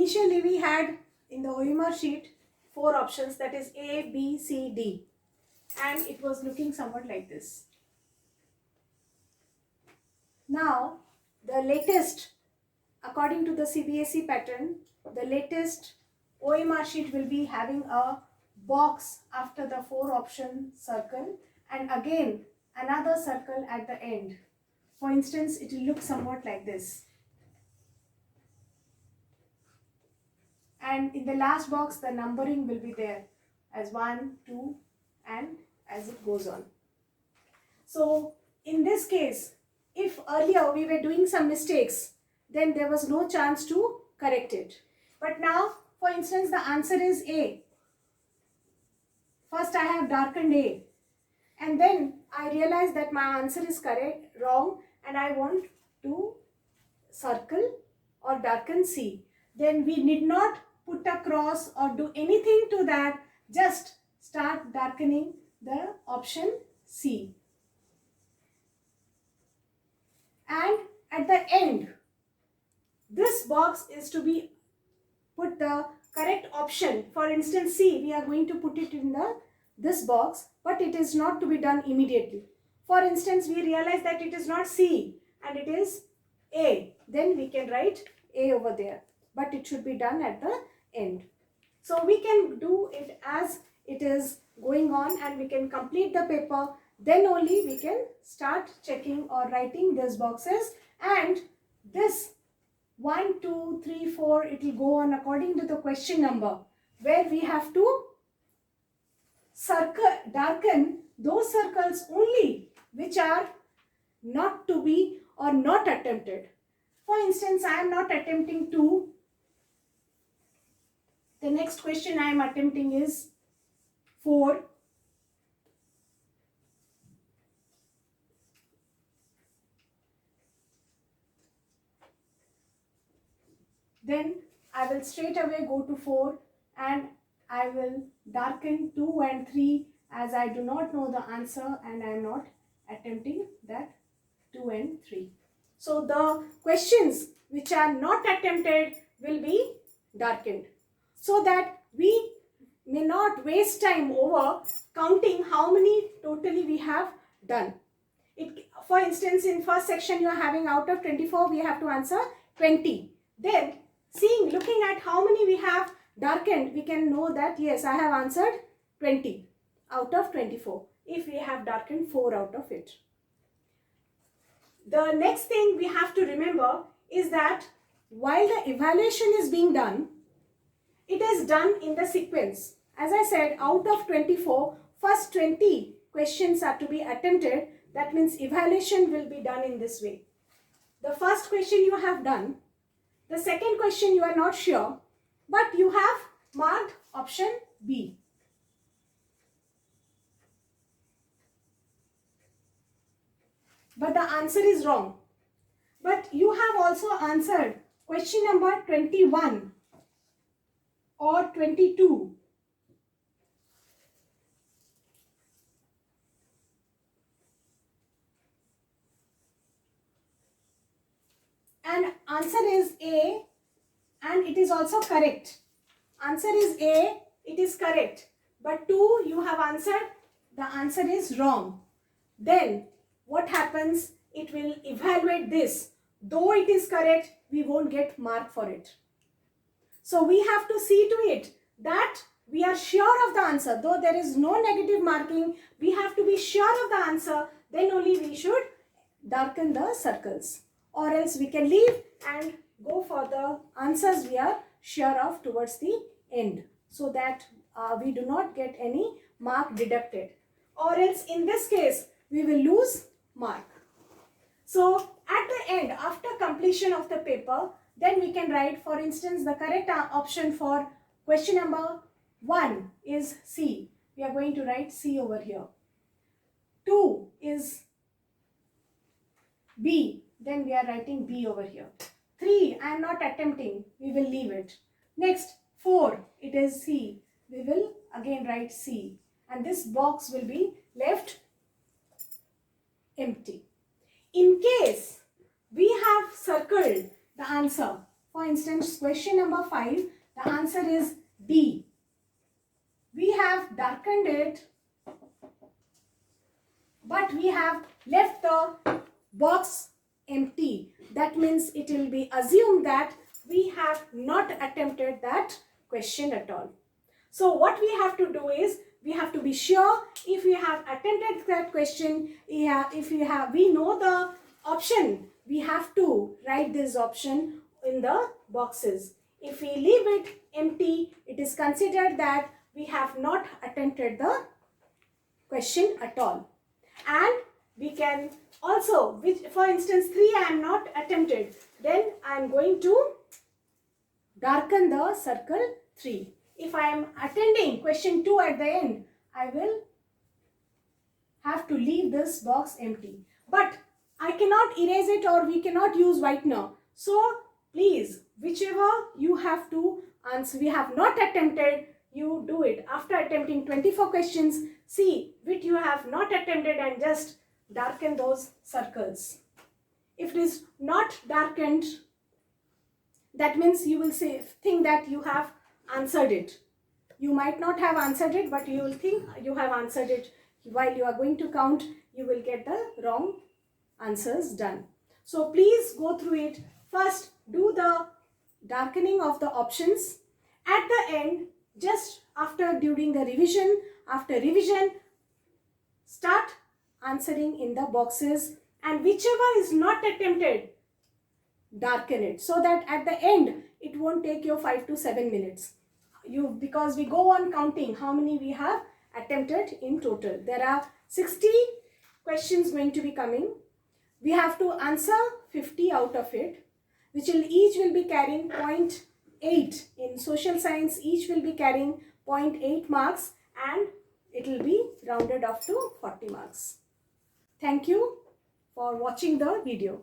initially we had in the OMR sheet 4 options, that is A, B, C, D, and it was looking somewhat like this. Now the latest, according to the CBSE pattern, the latest OMR sheet will be having a box after the 4 option circle and again another circle at the end. For instance, it will look somewhat like this. And in the last box, the numbering will be there as 1, 2, and as it goes on. So in this case, if earlier we were doing some mistakes, then there was no chance to correct it. But now, for instance, the answer is A. First I have darkened A, and then I realize that my answer is wrong, and I want to circle or darken C. Then we need not put a cross or do anything to that, just start darkening the option C. And at the end, this box is to be put the correct option. For instance, C, we are going to put it in this box, but it is not to be done immediately. For instance, we realize that it is not C and it is A. Then we can write A over there, but it should be done at the end. So we can do it as it is going on and we can complete the paper. Then only we can start checking or writing these boxes, and this 1, 2, 3, 4, it will go on according to the question number, where we have to darken those circles only which are not to be or not attempted. For instance, I am not attempting 2. The next question I am attempting is 4. Then I will straight away go to 4 and I will darken 2 and 3 as I do not know the answer and I am not attempting that 2 and 3. So the questions which are not attempted will be darkened, so that we may not waste time over counting how many totally we have done. For instance, in first section you are having out of 24 we have to answer 20. Then looking at how many we have darkened, we can know that yes, I have answered 20 out of 24 if we have darkened 4 out of it. The next thing we have to remember is that while the evaluation is being done, it is done in the sequence. As I said, out of 24, first 20 questions are to be attempted. That means evaluation will be done in this way. The first question you have done. The second question you are not sure, but you have marked option B. But the answer is wrong. But you have also answered question number 21 or 22. And answer is A, and it is also correct. Answer is A, it is correct. But 2 you have answered, the answer is wrong. Then what happens? It will evaluate this. Though it is correct, we won't get mark for it. So we have to see to it that we are sure of the answer. Though there is no negative marking, we have to be sure of the answer. Then only we should darken the circles. Or else we can leave and go for the answers we are sure of towards the end, so that we do not get any mark deducted. Or else in this case, we will lose mark. So at the end, after completion of the paper, then we can write, for instance, the correct option for question number 1 is C. We are going to write C over here. 2 is B. Then we are writing B over here. 3, I am not attempting. We will leave it. Next, 4, it is C. We will again write C. And this box will be left empty. In case we have circled the answer, For instance, question number 5, the answer is D. We have darkened it, but we have left the box empty. That means it will be assumed that we have not attempted that question at all. So what we have to do is, we have to be sure if we have attempted that question, if we know the option, we have to write this option in the boxes. If we leave it empty, it is considered that we have not attempted the question at all. And we can also, for instance 3 I am not attempted, then I am going to darken the circle 3. If I am attending question 2 at the end, I will have to leave this box empty. But I cannot erase it, or we cannot use whitener. So please, whichever you have to answer, we have not attempted, you do it. After attempting 24 questions, see which you have not attempted and just darken those circles. If it is not darkened, that means you will think that you have answered it. You might not have answered it, but you will think you have answered it. While you are going to count, you will get the wrong answers done. So please go through it. First, do the darkening of the options. At the end, just during the revision, after revision, start answering in the boxes, and whichever is not attempted, darken it, so that at the end it won't take you 5 to 7 minutes. Because we go on counting how many we have attempted in total. There are 60 questions going to be coming. We have to answer 50 out of it, which each will be carrying 0.8. In social science, each will be carrying 0.8 marks, and it will be rounded off to 40 marks. Thank you for watching the video.